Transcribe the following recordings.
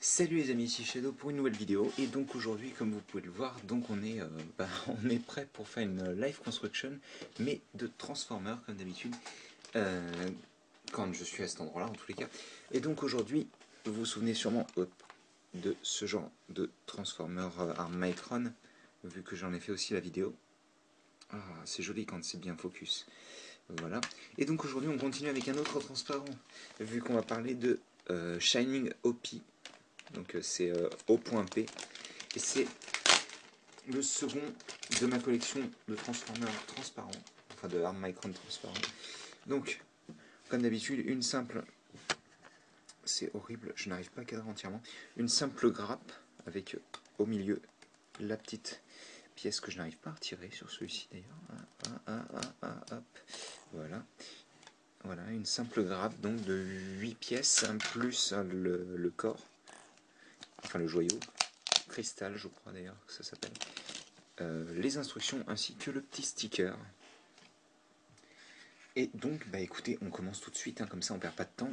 Salut les amis, ici Shadow pour une nouvelle vidéo. Et donc aujourd'hui, comme vous pouvez le voir, donc on est prêt pour faire une live construction, mais de Transformers comme d'habitude, quand je suis à cet endroit là en tous les cas. Et donc aujourd'hui, vous vous souvenez sûrement de ce genre de Transformers Armatron, vu que j'en ai fait aussi la vidéo. Ah, c'est joli quand c'est bien focus. Voilà. Et donc aujourd'hui on continue avec un autre transparent, vu qu'on va parler de Shining OP. Donc c'est O.P et c'est le second de ma collection de Transformers transparents, enfin de Armatron transparent. Donc comme d'habitude une simple, c'est horrible, je n'arrive pas à cadrer entièrement, une simple grappe avec au milieu la petite pièce que je n'arrive pas à retirer sur celui-ci d'ailleurs. Hop. Voilà, une simple grappe donc de 8 pièces plus le corps, enfin le joyau cristal je crois d'ailleurs que ça s'appelle, les instructions ainsi que le petit sticker. Et donc bah écoutez, on commence tout de suite, hein, comme ça on perd pas de temps,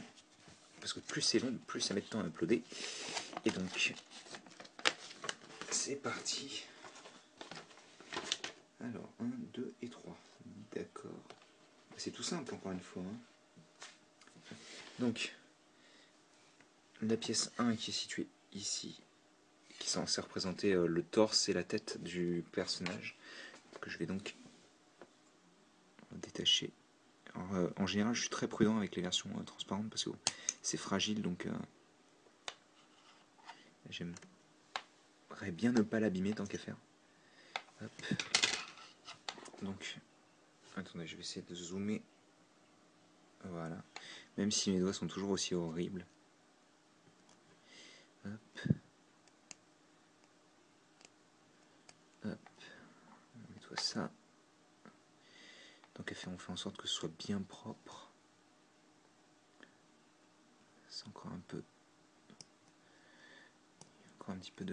parce que plus c'est long, plus ça met de temps à uploader. Et donc c'est parti. Alors 1, 2 et 3, d'accord, c'est tout simple encore une fois, hein. Donc la pièce 1 qui est située ici, qui est censée représenter le torse et la tête du personnage, que je vais donc détacher. Alors, en général, je suis très prudent avec les versions transparentes parce que c'est fragile, donc j'aimerais bien ne pas l'abîmer tant qu'à faire. Hop. Donc, attendez, je vais essayer de zoomer. Voilà. Même si mes doigts sont toujours aussi horribles. Hop. Hop. Mets-toi ça. Tant qu'à faire, on fait en sorte que ce soit bien propre. C'est encore un peu. Encore un petit peu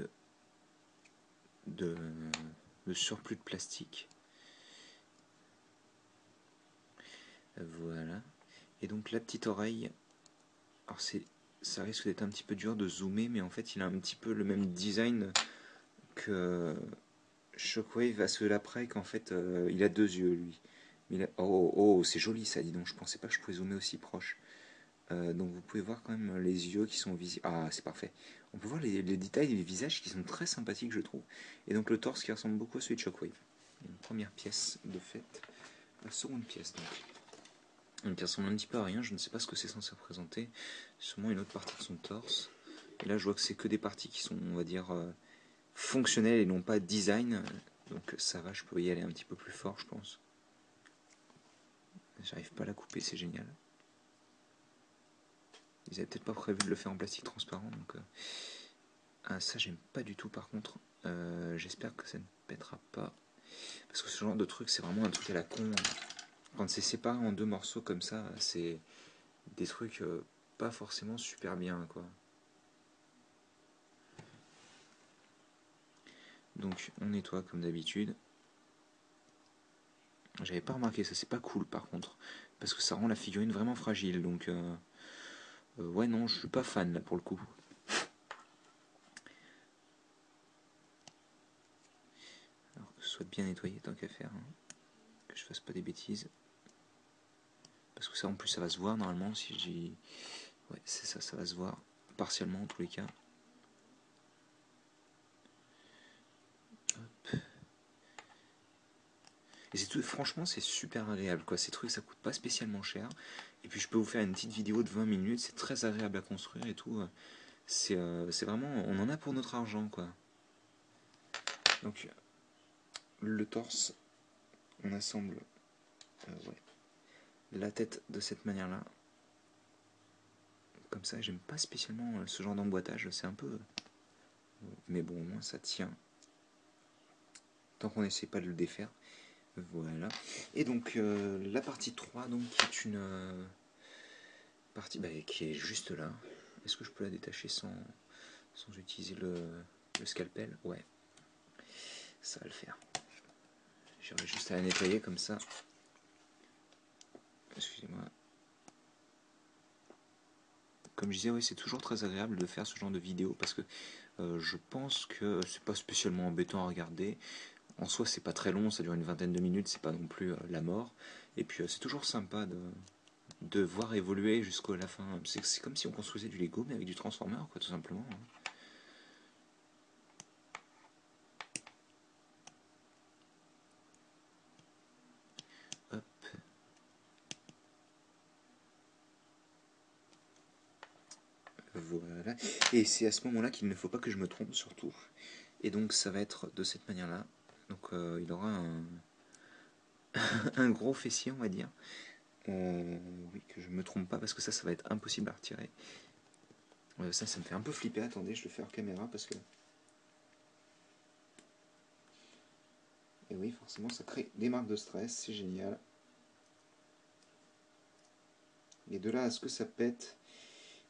de surplus de plastique. Voilà. Et donc la petite oreille, alors ça risque d'être un petit peu dur de zoomer, mais en fait il a un petit peu le même design que Shockwave à ceux d'après, qu'en fait il a deux yeux lui. Oh, c'est joli ça, dis donc, je pensais pas que je pouvais zoomer aussi proche. Donc vous pouvez voir quand même les yeux qui sont visibles. Ah, c'est parfait. On peut voir les détails des visages qui sont très sympathiques, je trouve. Et donc le torse qui ressemble beaucoup à celui de Shockwave. Une première pièce de fait. La seconde pièce donc. Une qui ressemble un petit peu à rien, je ne sais pas ce que c'est censé représenter. Sûrement une autre partie de son torse. Et là je vois que c'est que des parties qui sont, on va dire, fonctionnelles et non pas design. Donc ça va, je peux y aller un petit peu plus fort je pense. J'arrive pas à la couper, c'est génial. Ils avaient peut-être pas prévu de le faire en plastique transparent, donc ah, ça j'aime pas du tout par contre. J'espère que ça ne pètera pas, parce que ce genre de truc c'est vraiment un truc à la con. Quand c'est séparé en deux morceaux comme ça, c'est des trucs pas forcément super bien quoi. Donc on nettoie comme d'habitude. J'avais pas remarqué ça, c'est pas cool par contre, parce que ça rend la figurine vraiment fragile, donc ouais non, je suis pas fan là pour le coup. Alors que ce soit bien nettoyé tant qu'à faire, hein. Que je fasse pas des bêtises. Parce que ça en plus ça va se voir normalement si j'ai... Ouais c'est ça, ça va se voir partiellement en tous les cas. Hop. Et franchement c'est super agréable quoi, ces trucs ça coûte pas spécialement cher. Et puis je peux vous faire une petite vidéo de 20 minutes, c'est très agréable à construire et tout. C'est vraiment, on en a pour notre argent quoi. Donc le torse, on assemble ouais, la tête de cette manière là. Comme ça, j'aime pas spécialement ce genre d'emboîtage, c'est un peu... Mais bon, au moins ça tient. Tant qu'on n'essaie pas de le défaire. Voilà. Et donc, la partie 3, donc, qui est une partie qui est juste là. Est-ce que je peux la détacher sans utiliser le scalpel? Ouais. Ça va le faire. J'aurais juste à la nettoyer comme ça. Excusez-moi. comme je disais, ouais, c'est toujours très agréable de faire ce genre de vidéo parce que je pense que c'est pas spécialement embêtant à regarder. En soi, c'est pas très long, ça dure une vingtaine de minutes, c'est pas non plus la mort. Et puis c'est toujours sympa de voir évoluer jusqu'à la fin. C'est comme si on construisait du Lego mais avec du Transformer, quoi, tout simplement. Hein. Hop. Voilà. Et c'est à ce moment-là qu'il ne faut pas que je me trompe surtout. Et donc ça va être de cette manière-là. Donc il aura un gros fessier, on va dire. Oui, que je me trompe pas parce que ça va être impossible à retirer. Ça me fait un peu flipper. Attendez, je le fais hors caméra parce que. Et oui, forcément, ça crée des marques de stress, c'est génial. Et de là à ce que ça pète,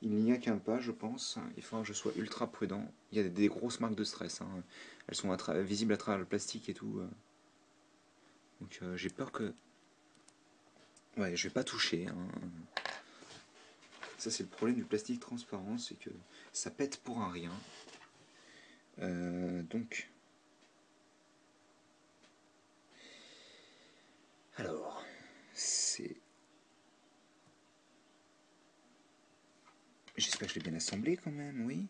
il n'y a qu'un pas, je pense. Il faudra que je sois ultra prudent. Il y a des grosses marques de stress. Hein. Elles sont visibles à travers le plastique et tout. Donc j'ai peur que. Ouais, je vais pas toucher. Hein. Ça, c'est le problème du plastique transparent, c'est que ça pète pour un rien. Donc. Alors, c'est. J'espère que je l'ai bien assemblé quand même, oui.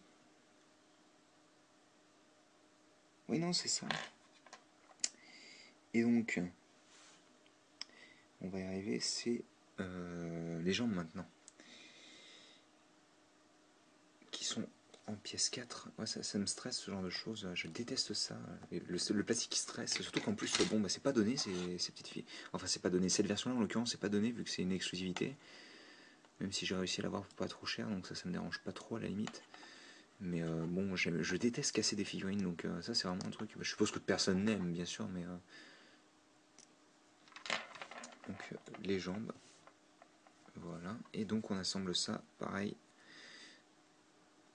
Oui, non, c'est ça. Et donc, on va y arriver, c'est les jambes maintenant. Qui sont en pièce 4. Ouais, ça me stresse ce genre de choses. Je déteste ça. Le plastique qui stresse. Surtout qu'en plus, bon, bah, c'est pas donné, ces petites filles. Enfin, c'est pas donné. Cette version-là, en l'occurrence, c'est pas donné vu que c'est une exclusivité. Même si j'ai réussi à l'avoir pour pas trop cher, donc ça me dérange pas trop à la limite. Mais bon, je déteste casser des figurines, donc ça c'est vraiment un truc. Je suppose que personne n'aime, bien sûr, mais donc les jambes, voilà. Et donc on assemble ça, pareil.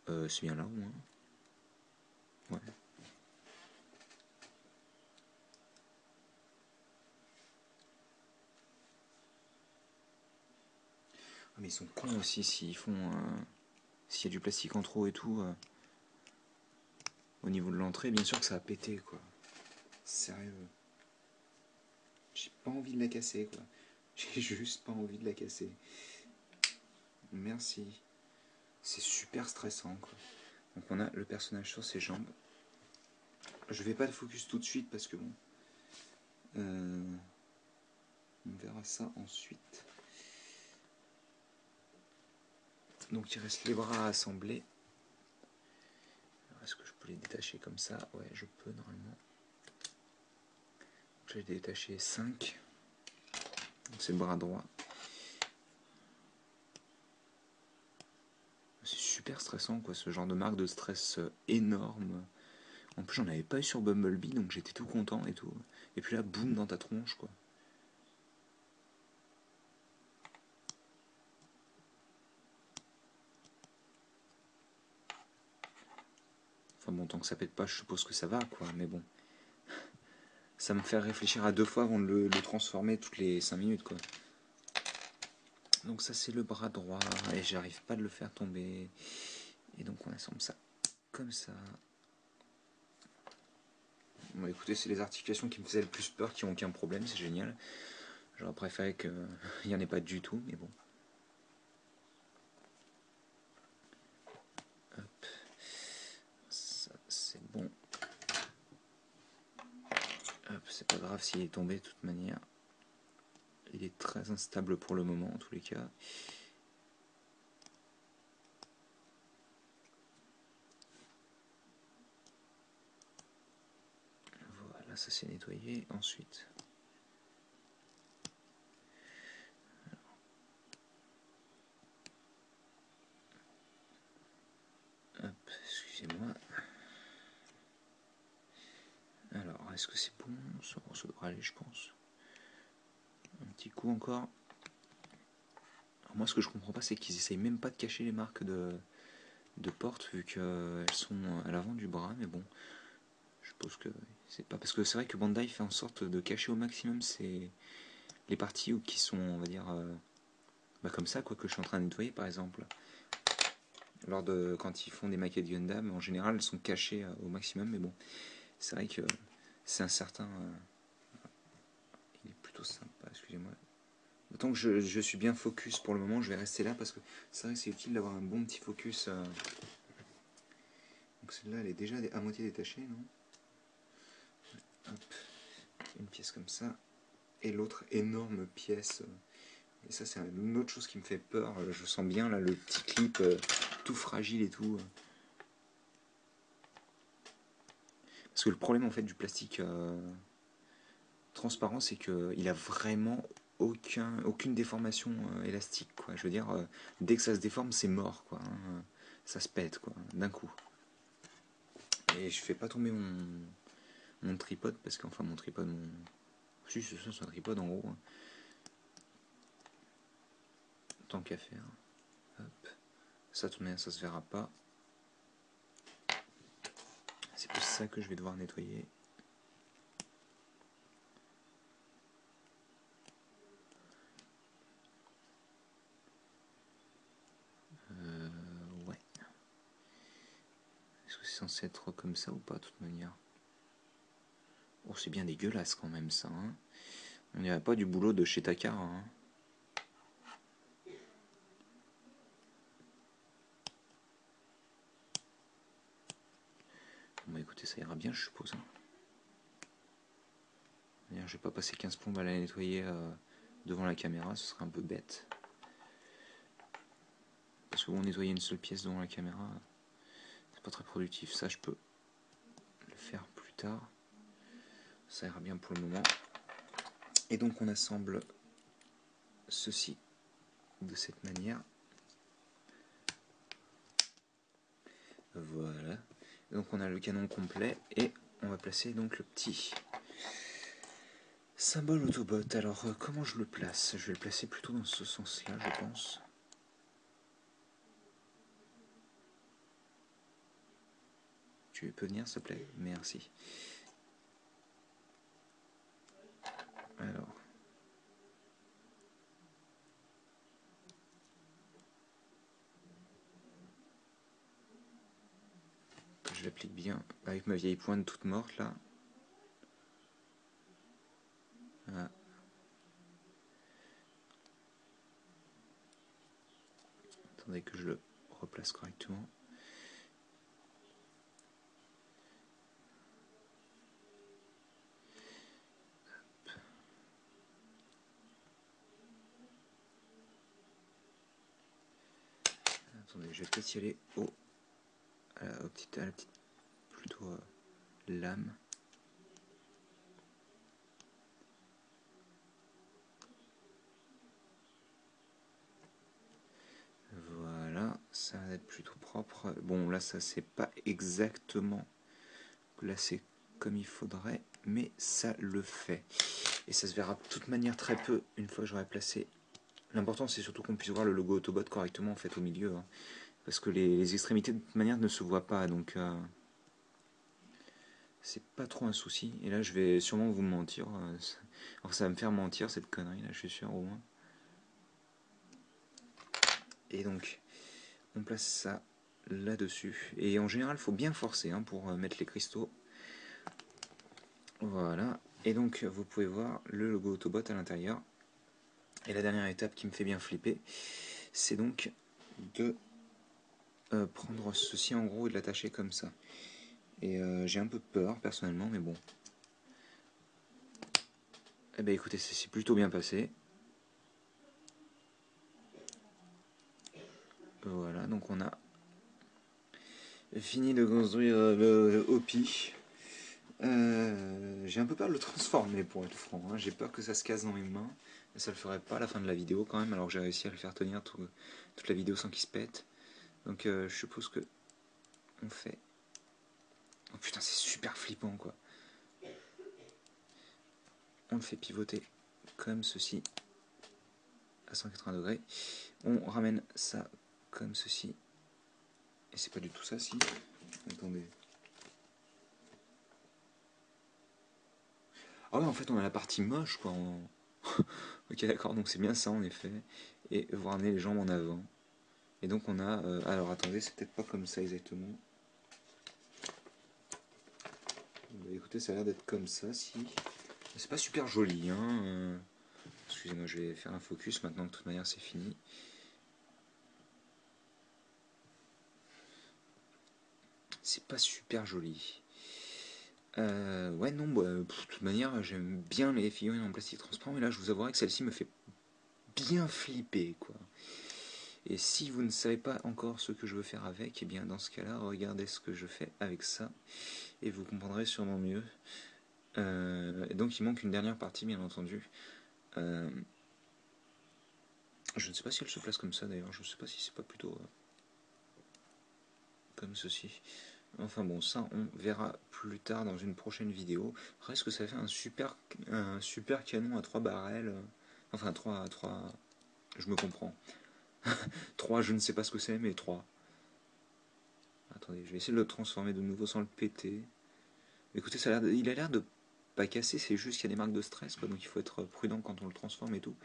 C'est bien là au moins. Ouais. Ah, mais ils sont cons aussi s'ils font, s'il y a du plastique en trop et tout. Au niveau de l'entrée, bien sûr que ça a pété, quoi. Sérieux. J'ai pas envie de la casser, quoi. J'ai juste pas envie de la casser. Merci. C'est super stressant, quoi. Donc on a le personnage sur ses jambes. Je vais pas le focus tout de suite parce que bon. On verra ça ensuite. Donc il reste les bras à assembler. Est-ce que je peux les détacher comme ça? Ouais, je peux normalement. J'ai détaché 5. C'est le bras droit. C'est super stressant, quoi, ce genre de marque de stress énorme. En plus, j'en avais pas eu sur Bumblebee, donc j'étais tout content et tout. Et puis là, boum, dans ta tronche, quoi. Enfin bon, tant que ça pète pas, je suppose que ça va, quoi. Mais bon, ça me fait réfléchir à 2 fois avant de le transformer toutes les 5 minutes, quoi. Donc ça, c'est le bras droit, et j'arrive pas de le faire tomber. Et donc on assemble ça comme ça. Bon, écoutez, c'est les articulations qui me faisaient le plus peur, qui n'ont aucun problème, c'est génial. J'aurais préféré qu'il n'y en ait pas du tout, mais bon. Hop. Ça, c'est bon. Hop, c'est pas grave s'il est tombé de toute manière. Il est très instable pour le moment, en tous les cas. Voilà, ça c'est nettoyé. Ensuite... Hop, excusez-moi. Alors, est-ce que c'est bon? Ça devrait aller, je pense. Un petit coup encore. Alors moi, ce que je comprends pas, c'est qu'ils essayent même pas de cacher les marques de porte, vu qu'elles sont à l'avant du bras, mais bon. Je suppose que c'est pas... Parce que c'est vrai que Bandai fait en sorte de cacher au maximum les parties qui sont, on va dire, comme ça, quoi, que je suis en train de nettoyer, par exemple. quand ils font des maquettes Gundam, en général elles sont cachées au maximum, mais bon, c'est vrai que c'est un certain... il est plutôt sympa, excusez-moi. Autant que je suis bien focus pour le moment, je vais rester là parce que c'est vrai que c'est utile d'avoir un bon petit focus. Donc celle-là elle est déjà à moitié détachée, non? Hop, une pièce comme ça. Et l'autre énorme pièce. Et ça c'est une autre chose qui me fait peur. Je sens bien là le petit clip tout fragile et tout. Parce que le problème en fait du plastique transparent, c'est qu'il a vraiment aucune déformation élastique, quoi. Je veux dire, dès que ça se déforme, c'est mort, quoi. Hein. Ça se pète, quoi, d'un coup. Et je fais pas tomber mon tripode, parce qu'enfin mon tripode, si c'est ça, c'est un tripode en gros. Hein. Tant qu'à faire. Hop. Ça, tout de même, ça se verra pas. C'est plus ça que je vais devoir nettoyer. Ouais. Est-ce que c'est censé être comme ça ou pas, de toute manière? Oh, c'est bien dégueulasse quand même, ça. Hein. On dirait pas du boulot de chez Takara. Hein. Bon, bah écoutez, ça ira bien, je suppose. Hein. Je vais pas passer 15 plombes à la nettoyer devant la caméra, ce serait un peu bête. Parce que bon, nettoyer une seule pièce devant la caméra, c'est pas très productif. Ça, je peux le faire plus tard. Ça ira bien pour le moment. Et donc, on assemble ceci de cette manière. Voilà. Et donc, on a le canon complet et on va placer donc le petit symbole Autobot. Alors, comment je le place? Je vais le placer plutôt dans ce sens-là, je pense. Tu peux venir, s'il te plaît? Merci. Alors. Je l'applique bien avec ma vieille pointe toute morte là. Voilà. Attendez que je le replace correctement. Attendez, je vais peut-être y aller à la petite plutôt lame. Voilà, ça va être plutôt propre. Bon, là, ça c'est pas exactement placé comme il faudrait, mais ça le fait. Et ça se verra de toute manière très peu une fois que j'aurai placé. L'important, c'est surtout qu'on puisse voir le logo Autobot correctement en fait au milieu, hein, parce que les extrémités de toute manière ne se voient pas, donc c'est pas trop un souci. Et là, je vais sûrement vous mentir. Alors, ça va me faire mentir cette connerie là, je suis sûr au moins. Et donc, on place ça là-dessus. Et en général, il faut bien forcer hein, pour mettre les cristaux. Voilà. Et donc, vous pouvez voir le logo Autobot à l'intérieur. Et la dernière étape qui me fait bien flipper, c'est donc de prendre ceci en gros et de l'attacher comme ça. Et j'ai un peu peur personnellement, mais bon. Eh bien écoutez, c'est plutôt bien passé. Voilà, donc on a fini de construire le Hopi. J'ai un peu peur de le transformer pour être franc. Hein. J'ai peur que ça se casse dans mes mains. Mais ça le ferait pas à la fin de la vidéo quand même, alors que j'ai réussi à le faire tenir toute la vidéo sans qu'il se pète. Donc je suppose que on fait... Oh putain, c'est super flippant quoi. On le fait pivoter comme ceci à 180 degrés. On ramène ça comme ceci. Et c'est pas du tout ça si. Attendez. Ah ouais, en fait on a la partie moche quoi. Ok d'accord, donc c'est bien ça en effet. Et vous ramenez les jambes en avant. Et donc on a... alors attendez, c'est peut-être pas comme ça exactement. Bah, écoutez, ça a l'air d'être comme ça, si. C'est pas super joli, hein. Excusez-moi, je vais faire un focus maintenant, de toute manière c'est fini. C'est pas super joli. Ouais, non, bah, de toute manière, j'aime bien les figurines en plastique transparent, mais là, je vous avouerai que celle-ci me fait bien flipper, quoi. Et si vous ne savez pas encore ce que je veux faire avec, et bien dans ce cas-là, regardez ce que je fais avec ça, et vous comprendrez sûrement mieux. Et donc, il manque une dernière partie, bien entendu. Je ne sais pas si elle se place comme ça, d'ailleurs. Je ne sais pas si c'est pas plutôt comme ceci. Enfin bon, ça on verra plus tard dans une prochaine vidéo. Reste que ça fait un super canon à 3 barrels. Enfin 3, je me comprends. 3, je ne sais pas ce que c'est, mais 3. Attendez, je vais essayer de le transformer de nouveau sans le péter. Écoutez, il a l'air de pas casser, c'est juste qu'il y a des marques de stress, quoi, donc il faut être prudent quand on le transforme et tout.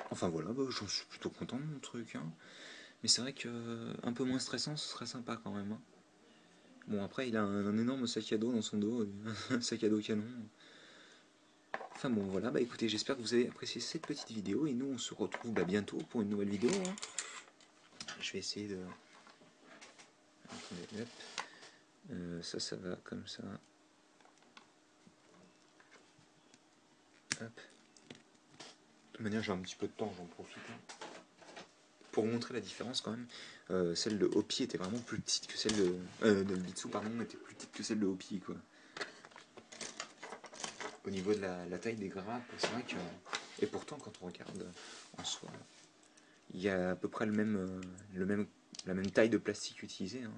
Enfin voilà, bah, j'en suis plutôt content de mon truc. Hein. Mais c'est vrai que un peu moins stressant, ce serait sympa quand même. Hein. Bon, après, il a un énorme sac à dos dans son dos, un sac à dos canon. Enfin bon, voilà, bah écoutez, j'espère que vous avez apprécié cette petite vidéo et nous on se retrouve bientôt pour une nouvelle vidéo. Hein. Je vais essayer de... Attendez, hop. Ça va comme ça. Hop. De toute manière, j'ai un petit peu de temps, j'en profite. Hein. Pour vous montrer la différence quand même, celle de Hopi était vraiment plus petite que celle de Bitsu, pardon, était plus petite que celle de Hopi, quoi. Au niveau de la taille des grappes, c'est vrai que... Et pourtant, quand on regarde en soi, il y a à peu près la même taille de plastique utilisée. Hein.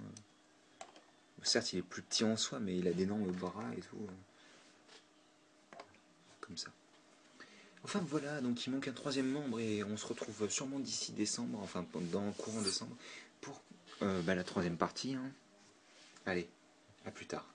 Certes, il est plus petit en soi, mais il a d'énormes bras et tout. Comme ça. Enfin voilà, donc il manque un troisième membre et on se retrouve sûrement d'ici décembre, enfin dans courant décembre, pour la troisième partie. Hein. Allez, à plus tard.